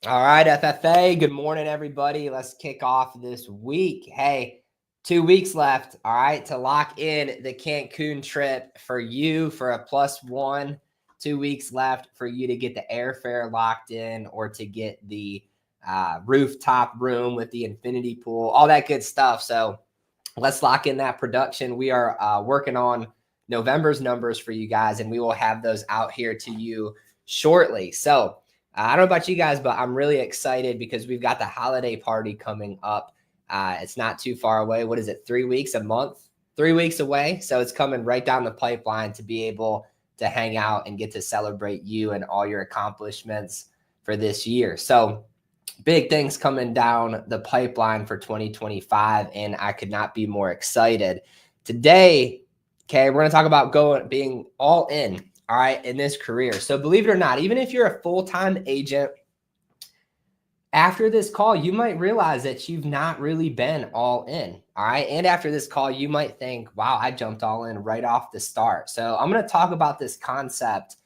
All right, FFA. Good morning, everybody. Let's kick off this week. Hey, 2 weeks left. All right, to lock in the Cancun trip for you for a +1. 2 weeks left for you to get the airfare locked in or to get the rooftop room with the infinity pool, all that good stuff. So let's lock in that production. We are working on November's numbers for you guys, and we will have those out here to you shortly. So I don't know about you guys, but I'm really excited because we've got the holiday party coming up. It's not too far away. What is it? 3 weeks, a month, 3 weeks away. So it's coming right down the pipeline to be able to hang out and get to celebrate you and all your accomplishments for this year. So big things coming down the pipeline for 2025, and I could not be more excited. Today, okay, we're going to talk about being all in. All right, in this career. So believe it or not, even if you're a full-time agent, after this call, you might realize that you've not really been all in. All right. And after this call, you might think, wow, I jumped all in right off the start. So I'm going to talk about this concept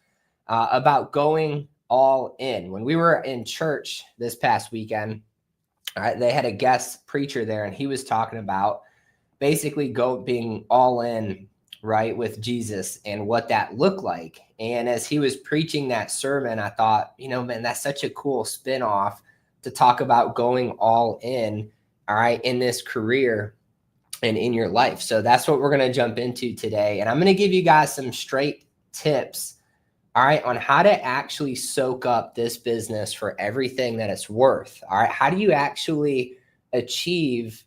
about going all in. When we were in church this past weekend, all right, they had a guest preacher there, and he was talking about basically being all in, right, with Jesus and what that looked like. And as he was preaching that sermon, I thought, man, that's such a cool spinoff to talk about going all in, all right, in this career and in your life. So that's what we're going to jump into today. And I'm going to give you guys some straight tips, all right, on how to actually soak up this business for everything that it's worth. All right. How do you actually achieve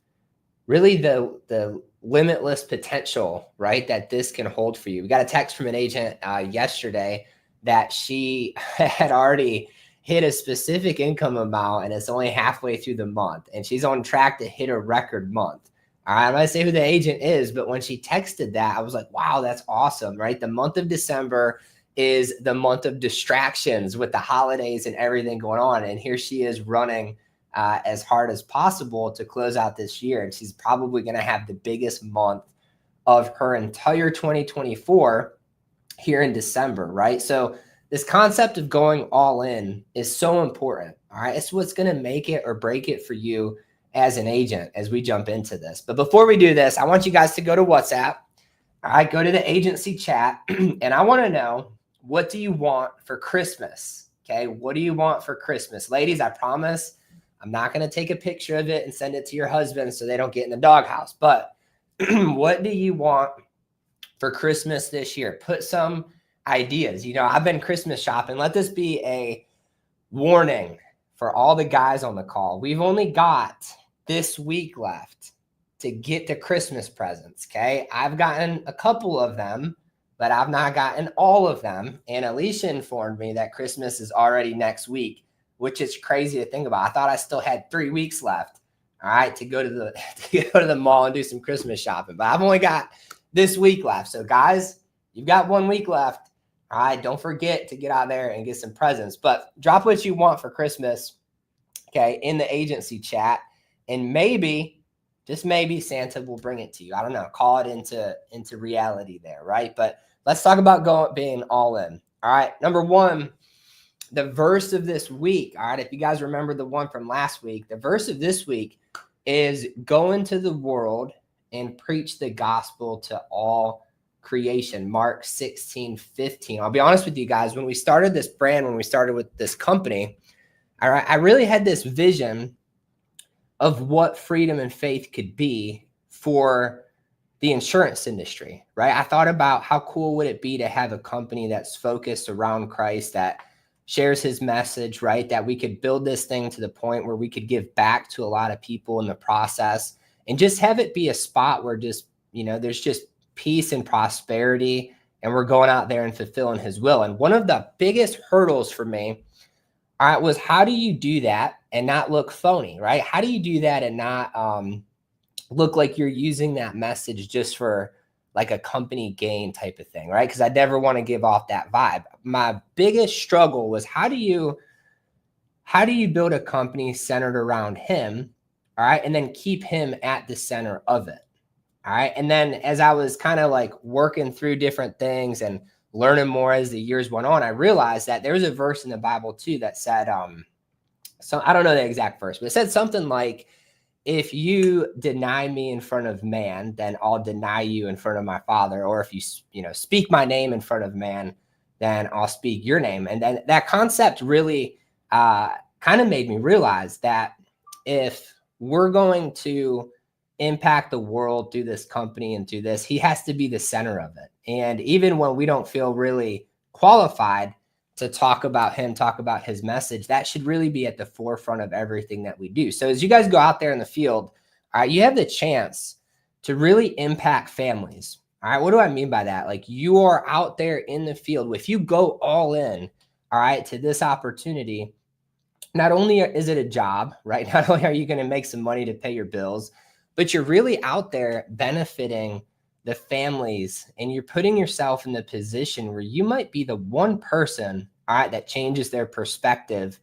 really the limitless potential, right, that this can hold for you? We got a text from an agent yesterday that she had already hit a specific income amount, and it's only halfway through the month, and she's on track to hit a record month. All right, I'm going to say who the agent is, but when she texted that, I was like, wow, that's awesome, right? The month of December is the month of distractions with the holidays and everything going on, and here she is running as hard as possible to close out this year. And she's probably going to have the biggest month of her entire 2024 here in December, right? So this concept of going all in is so important, all right? It's what's going to make it or break it for you as an agent as we jump into this. But before we do this, I want you guys to go to WhatsApp. All right, go to the agency chat, and I want to know, what do you want for Christmas? Okay, what do you want for Christmas? Ladies, I promise I'm not going to take a picture of it and send it to your husband so they don't get in the doghouse. But what do you want for Christmas this year? Put some ideas. I've been Christmas shopping. Let this be a warning for all the guys on the call. We've only got this week left to get the Christmas presents. Okay. I've gotten a couple of them, but I've not gotten all of them. And Alicia informed me that Christmas is already next week, which is crazy to think about. I thought I still had 3 weeks left, all right, to go to the mall and do some Christmas shopping. But I've only got this week left. So guys, you've got 1 week left. All right, don't forget to get out there and get some presents. But drop what you want for Christmas, okay, in the agency chat. And maybe, just maybe, Santa will bring it to you. I don't know. Call it into reality there, right? But let's talk about being all in. All right, number one, the verse of this week. All right, if you guys remember the one from last week, the verse of this week is go into the world and preach the gospel to all creation. Mark 16:15. I'll be honest with you guys. When we started this brand, when we started with this company, all right, I really had this vision of what freedom and faith could be for the insurance industry, right? I thought about how cool would it be to have a company that's focused around Christ, that shares his message, right? That we could build this thing to the point where we could give back to a lot of people in the process and just have it be a spot where just, there's just peace and prosperity, and we're going out there and fulfilling his will. And one of the biggest hurdles for me, all right, was how do you do that and not look phony, right? How do you do that and not look like you're using that message just for like a company gain type of thing, right? Because I never want to give off that vibe. My biggest struggle was how do you build a company centered around him, all right, and then keep him at the center of it, all right? And then as I was kind of like working through different things and learning more as the years went on, I realized that there was a verse in the Bible too that said, So I don't know the exact verse, but it said something like, if you deny me in front of man, then I'll deny you in front of my Father. Or if you, speak my name in front of man, then I'll speak your name. And then that concept really kind of made me realize that if we're going to impact the world through this company and through this, he has to be the center of it. And even when we don't feel really qualified to talk about him, talk about his message, that should really be at the forefront of everything that we do. So as you guys go out there in the field, all right, you have the chance to really impact families. All right, what do I mean by that? Like, you are out there in the field. If you go all in, all right, to this opportunity, not only is it a job, right? Not only are you going to make some money to pay your bills, but you're really out there benefiting the families, and you're putting yourself in the position where you might be the one person, all right, that changes their perspective,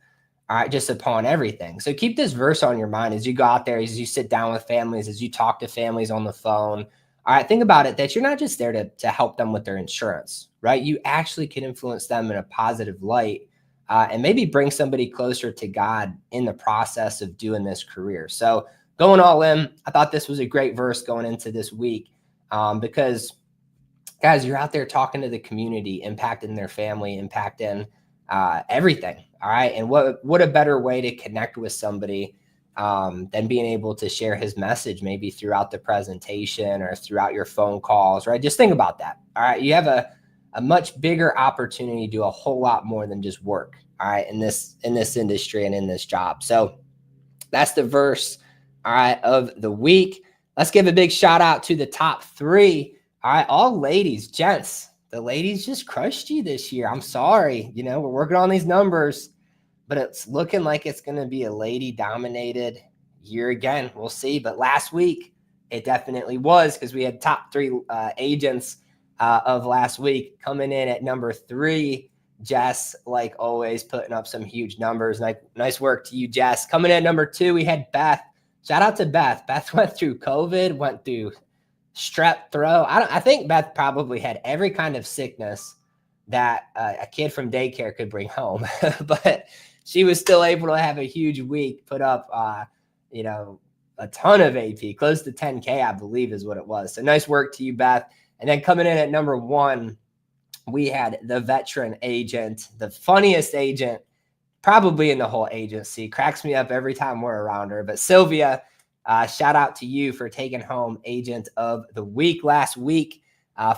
all right, just upon everything. So keep this verse on your mind as you go out there, as you sit down with families, as you talk to families on the phone. All right, think about it, that you're not just there to help them with their insurance, right? You actually can influence them in a positive light, and maybe bring somebody closer to God in the process of doing this career. So going all in, I thought this was a great verse going into this week, because, guys, you're out there talking to the community, impacting their family, impacting everything. All right. And what a better way to connect with somebody than being able to share his message maybe throughout the presentation or throughout your phone calls, right? Just think about that. All right. You have a much bigger opportunity to do a whole lot more than just work. All right. In this industry and in this job. So that's the verse, all right, of the week. Let's give a big shout out to the top 3. All right, all ladies, gents, the ladies just crushed you this year. I'm sorry. We're working on these numbers, but it's looking like it's going to be a lady dominated year again. We'll see. But last week, it definitely was, because we had top 3 agents of last week coming in at number 3. Jess, like always, putting up some huge numbers. Nice work to you, Jess. Coming in at number 2, we had Beth. Shout out to Beth. Beth went through COVID, went through strep throat. I think Beth probably had every kind of sickness that a kid from daycare could bring home, but she was still able to have a huge week, put up, a ton of AP, close to 10K, I believe is what it was. So nice work to you, Beth. And then coming in at number 1, we had the veteran agent, the funniest agent probably in the whole agency. Cracks me up every time we're around her. But Sylvia, shout out to you for taking home agent of the week last week.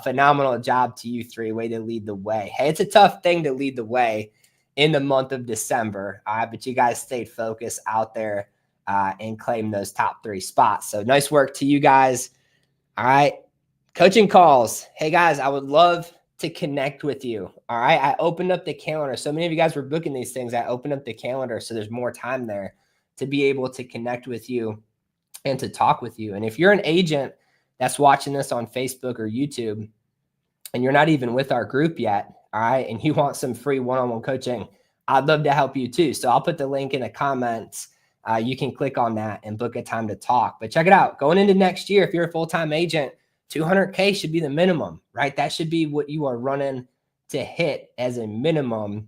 Phenomenal job to you 3. Way to lead the way. Hey, it's a tough thing to lead the way in the month of December, but you guys stayed focused out there and claimed those top 3 spots. So nice work to you guys. All right. Coaching calls. Hey, guys, I would love to connect with you. All right. I opened up the calendar. So many of you guys were booking these things. I opened up the calendar, so there's more time there to be able to connect with you and to talk with you. And if you're an agent that's watching this on Facebook or YouTube and you're not even with our group yet, all right, and you want some free one-on-one coaching, I'd love to help you too. So I'll put the link in the comments. You can click on that and book a time to talk. But check it out. Going into next year, if you're a full-time agent, 200K should be the minimum, right? That should be what you are running to hit as a minimum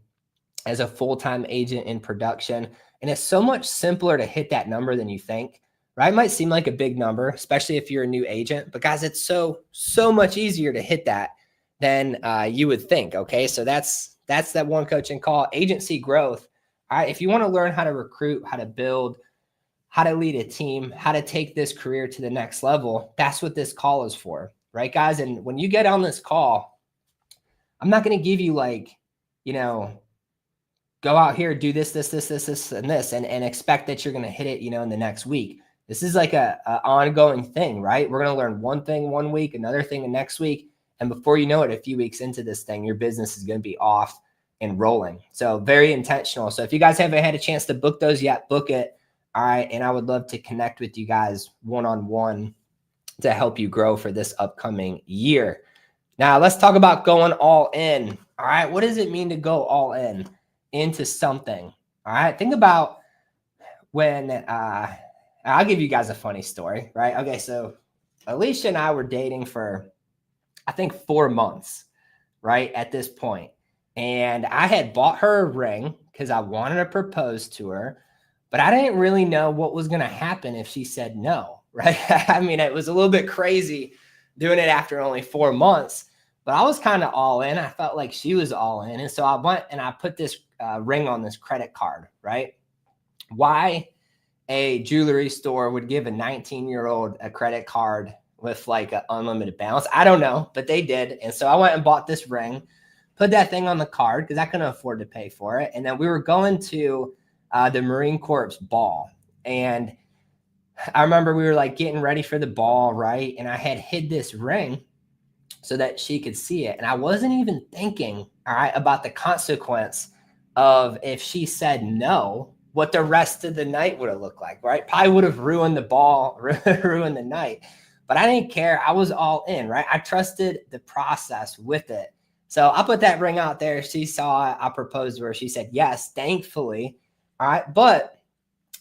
as a full-time agent in production. And it's so much simpler to hit that number than you think, right? It might seem like a big number, especially if you're a new agent, but guys, it's so much easier to hit that than you would think. Okay. So that's that one coaching call. Agency growth. All right. If you want to learn how to recruit, how to build, how to lead a team, how to take this career to the next level, that's what this call is for, right, guys? And when you get on this call, I'm not going to give you go out here, do this, and this, and expect that you're going to hit it, in the next week. This is like a ongoing thing, right? We're going to learn one thing one week, another thing the next week. And before you know it, a few weeks into this thing, your business is going to be off and rolling. So very intentional. So if you guys haven't had a chance to book those yet, book it. All right. And I would love to connect with you guys one-on-one to help you grow for this upcoming year. Now let's talk about going all in. All right. What does it mean to go all in into something? All right. Think about when, I'll give you guys a funny story, right? Okay. So Alicia and I were dating for, I think, 4 months, right, at this point. And I had bought her a ring because I wanted to propose to her. but I didn't really know what was going to happen if she said no, right? I mean, it was a little bit crazy doing it after only 4 months, but I was kind of all in. I felt like she was all in. And so I went and I put this ring on this credit card, right? Why a jewelry store would give a 19-year-old a credit card with like an unlimited balance, I don't know, but they did. And so I went and bought this ring, put that thing on the card because I couldn't afford to pay for it. And then we were going to the Marine Corps ball. And I remember we were like getting ready for the ball, right? And I had hid this ring so that she could see it. And I wasn't even thinking, all right, about the consequence of if she said no, what the rest of the night would have looked like, right? Probably would have ruined the ball, ruined the night. But I didn't care. I was all in, right? I trusted the process with it. So I put that ring out there. She saw it. I proposed to her. She said yes, thankfully. All right. But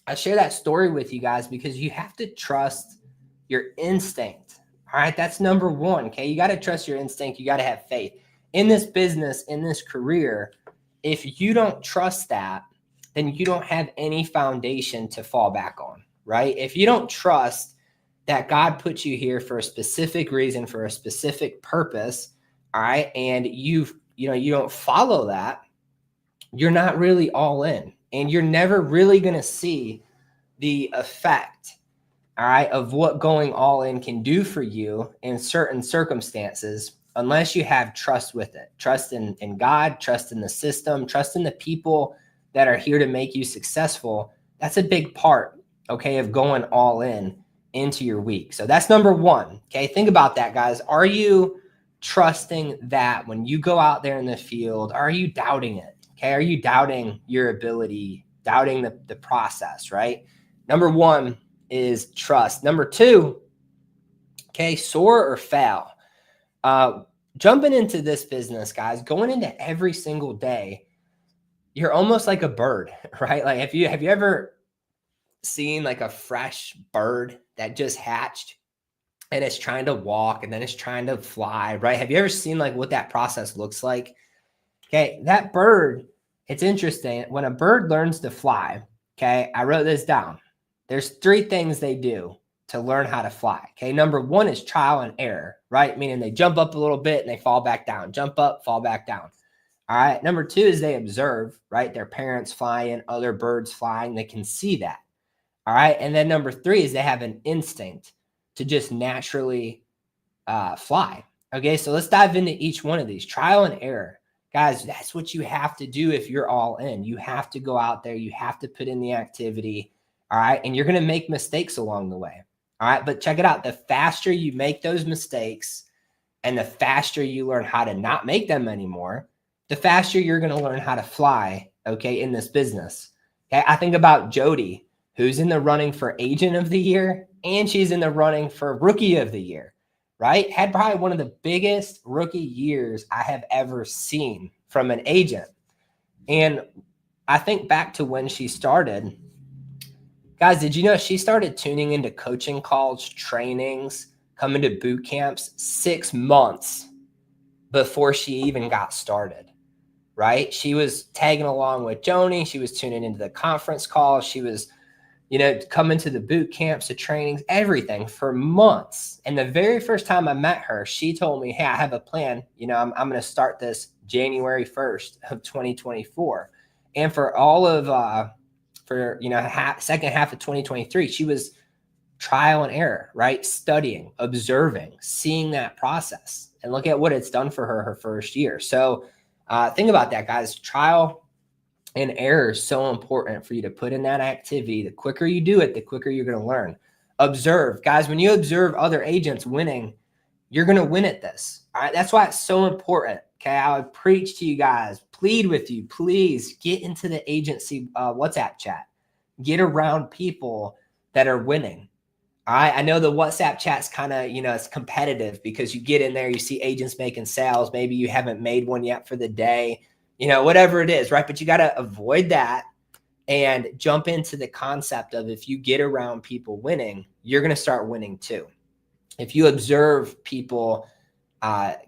I share that story with you guys because you have to trust your instinct. All right. That's number one. Okay. You got to trust your instinct. You got to have faith in this business, in this career. If you don't trust that, then you don't have any foundation to fall back on, right? If you don't trust that God put you here for a specific reason, for a specific purpose, all right, and you don't follow that, you're not really all in, and you're never really going to see the effect, all right, of what going all in can do for you in certain circumstances, unless you have trust with it, trust in God, trust in the system, trust in the people that are here to make you successful. That's a big part, okay, of going all in into your week. So that's number one. Okay. Think about that, guys. Are you trusting that when you go out there in the field? Are you doubting it? Okay. Are you doubting your ability, doubting the process, right? Number one is trust. Number two, okay, soar or fail. Jumping into this business, guys, going into every single day, you're almost like a bird, right? Like have you ever seen like a fresh bird that just hatched and it's trying to walk and then it's trying to fly, right? Have you ever seen like what that process looks like? Okay, that bird, it's interesting. When a bird learns to fly, okay, I wrote this down. There's 3 things they do to learn how to fly. Okay, number one is trial and error, right? Meaning they jump up a little bit and they fall back down, jump up, fall back down. All right. Number two is they observe, right? Their parents flying, other birds flying. They can see that. All right. And then number 3 is they have an instinct to just naturally fly. Okay. So let's dive into each one of these. Trial and error. Guys, that's what you have to do if you're all in. You have to go out there. You have to put in the activity. All right. And you're going to make mistakes along the way. All right. But check it out. The faster you make those mistakes and the faster you learn how to not make them anymore, the faster you're going to learn how to fly, okay, in this business. Okay, I think about Jody, who's in the running for Agent of the Year, and she's in the running for Rookie of the Year, right? Had probably one of the biggest rookie years I have ever seen from an agent. And I think back to when she started. Guys, did you know she started tuning into coaching calls, trainings, coming to boot camps 6 months before she even got started? Right? She was tagging along with Joni. She was tuning into the conference calls. She was, coming to the boot camps, the trainings, everything for months. And the very first time I met her, she told me, hey, I have a plan. I'm going to start this January 1st of 2024. And for all of, second half of 2023, she was trial and error, right? Studying, observing, seeing that process. And look at what it's done for her first year. So, think about that, guys. Trial and error is so important for you to put in that activity. The quicker you do it, the quicker you're going to learn. Observe, guys. When you observe other agents winning, you're going to win at this. All right. That's why it's so important. Okay. I would preach to you guys, plead with you, please get into the agency WhatsApp chat. Get around people that are winning. All right. I know the WhatsApp chat's kind of, it's competitive because you get in there, you see agents making sales. Maybe you haven't made one yet for the day, whatever it is, right? But you got to avoid that and jump into the concept of if you get around people winning, you're going to start winning too. If you observe people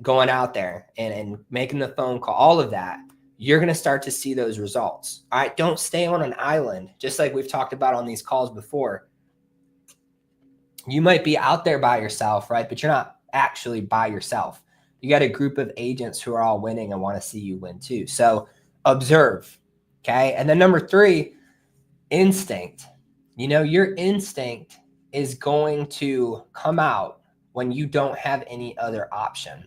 going out there and making the phone call, all of that, you're going to start to see those results. All right. Don't stay on an island, just like we've talked about on these calls before. You might be out there by yourself, right? But you're not actually by yourself. You got a group of agents who are all winning and want to see you win too. So observe. Okay. And then number 3, instinct. Your instinct is going to come out when you don't have any other option.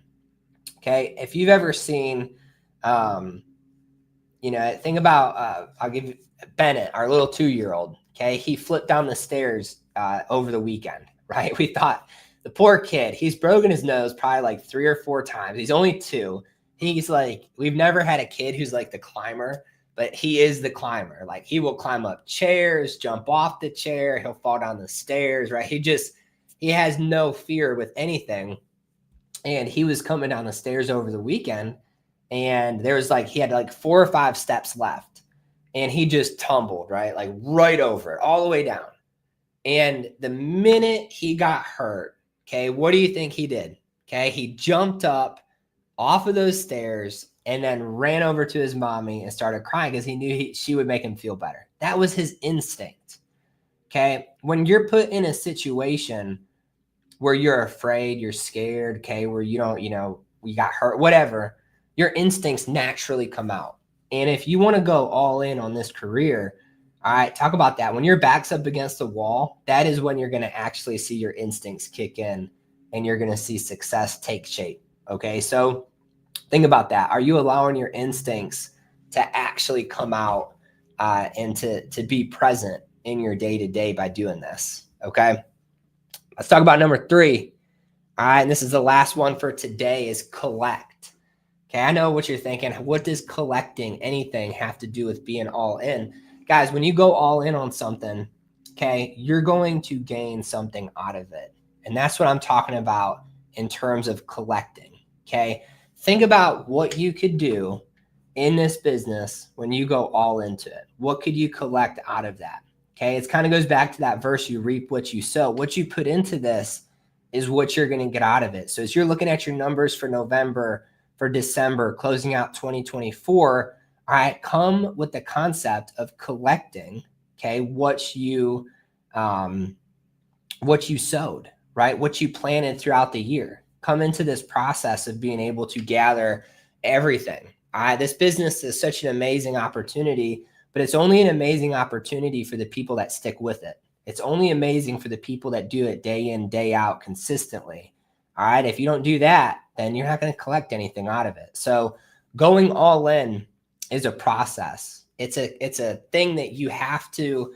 Okay. If you've ever seen, think about, I'll give you Bennett, our little 2-year-old. Okay. He flipped down the stairs over the weekend, right? We thought the poor kid, he's broken his nose probably like 3 or 4 times. He's only 2. He's like, we've never had a kid who's like the climber, but he is the climber. Like he will climb up chairs, jump off the chair. He'll fall down the stairs, right? He has no fear with anything. And he was coming down the stairs over the weekend, and he had like 4 or 5 steps left, and he just tumbled, right? Like right over it, all the way down. And the minute he got hurt, okay, what do you think he did? Okay, he jumped up off of those stairs and then ran over to his mommy and started crying because he knew she would make him feel better. That was his instinct. Okay, when you're put in a situation where you're afraid, you're scared, okay, where you don't, you got hurt, whatever, your instincts naturally come out. And if you want to go all in on this career, all right, talk about that. When your back's up against the wall, that is when you're going to actually see your instincts kick in and you're going to see success take shape. Okay, so think about that. Are you allowing your instincts to actually come out and to be present in your day-to-day by doing this? Okay, let's talk about number 3. All right, and this is the last one for today, is collect. Okay, I know what you're thinking. What does collecting anything have to do with being all in? Guys, when you go all in on something, okay, you're going to gain something out of it. And that's what I'm talking about in terms of collecting, okay? Think about what you could do in this business when you go all into it. What could you collect out of that? Okay, it kind of goes back to that verse, you reap what you sow. What you put into this is what you're going to get out of it. So as you're looking at your numbers for November, for December, closing out 2024, all right, come with the concept of collecting, okay, what you sowed, right? What you planted throughout the year. Come into this process of being able to gather everything. All right, this business is such an amazing opportunity, but it's only an amazing opportunity for the people that stick with it. It's only amazing for the people that do it day in, day out consistently. All right, if you don't do that, then you're not going to collect anything out of it. So going all in is a process. It's a thing that you have to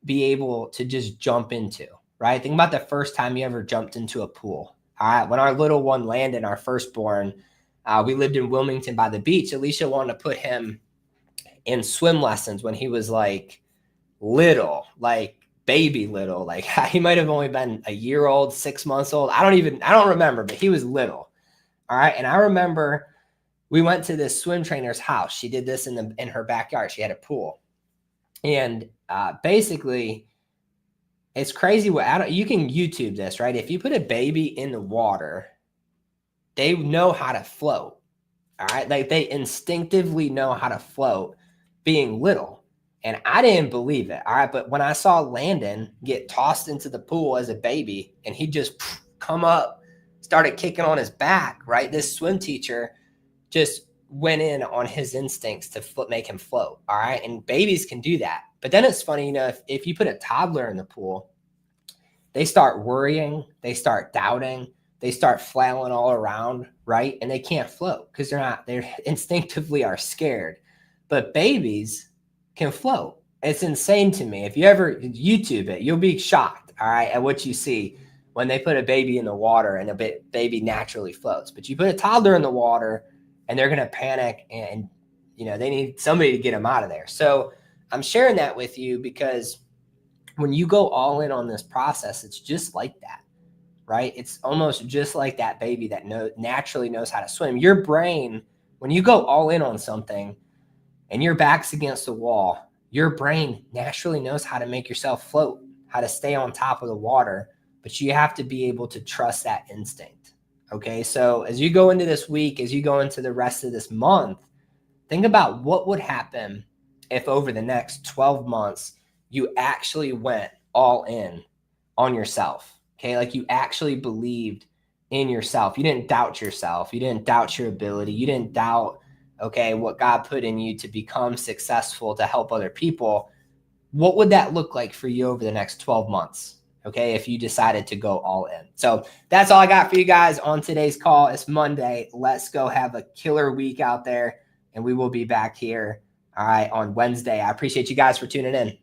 be able to just jump into, right? Think about the first time you ever jumped into a pool. All right, when our little one Landon, our firstborn, we lived in Wilmington by the beach. Alicia wanted to put him in swim lessons when he was like little, like baby little. Like he might have only been a year old, 6 months old. I don't remember, but he was little. All right, and I remember we went to this swim trainer's house. She did this in her backyard. She had a pool. And basically, it's crazy you can YouTube this, right? If you put a baby in the water, they know how to float. All right. Like they instinctively know how to float being little. And I didn't believe it. All right. But when I saw Landon get tossed into the pool as a baby and he just come up, started kicking on his back, right? This swim teacher just went in on his instincts to make him float. All right. And babies can do that. But then it's funny, if you put a toddler in the pool, they start worrying, they start doubting, they start flailing all around, right? And they can't float because they instinctively are scared. But babies can float. It's insane to me. If you ever YouTube it, you'll be shocked, all right, at what you see when they put a baby in the water and a baby naturally floats. But you put a toddler in the water and they're going to panic and, they need somebody to get them out of there. So I'm sharing that with you because when you go all in on this process, it's just like that, right? It's almost just like that baby that naturally knows how to swim. Your brain, when you go all in on something and your back's against the wall, your brain naturally knows how to make yourself float, how to stay on top of the water, but you have to be able to trust that instinct. Okay, so as you go into this week, as you go into the rest of this month, Think about what would happen if over the next 12 months, you actually went all in on yourself. Okay. Like you actually believed in yourself. You didn't doubt yourself. You didn't doubt your ability. You didn't doubt, okay, what God put in you to become successful, to help other people. What would that look like for you over the next 12 months? Okay, if you decided to go all in. So that's all I got for you guys on today's call. It's Monday. Let's go have a killer week out there, and we will be back here, all right, on Wednesday. I appreciate you guys for tuning in.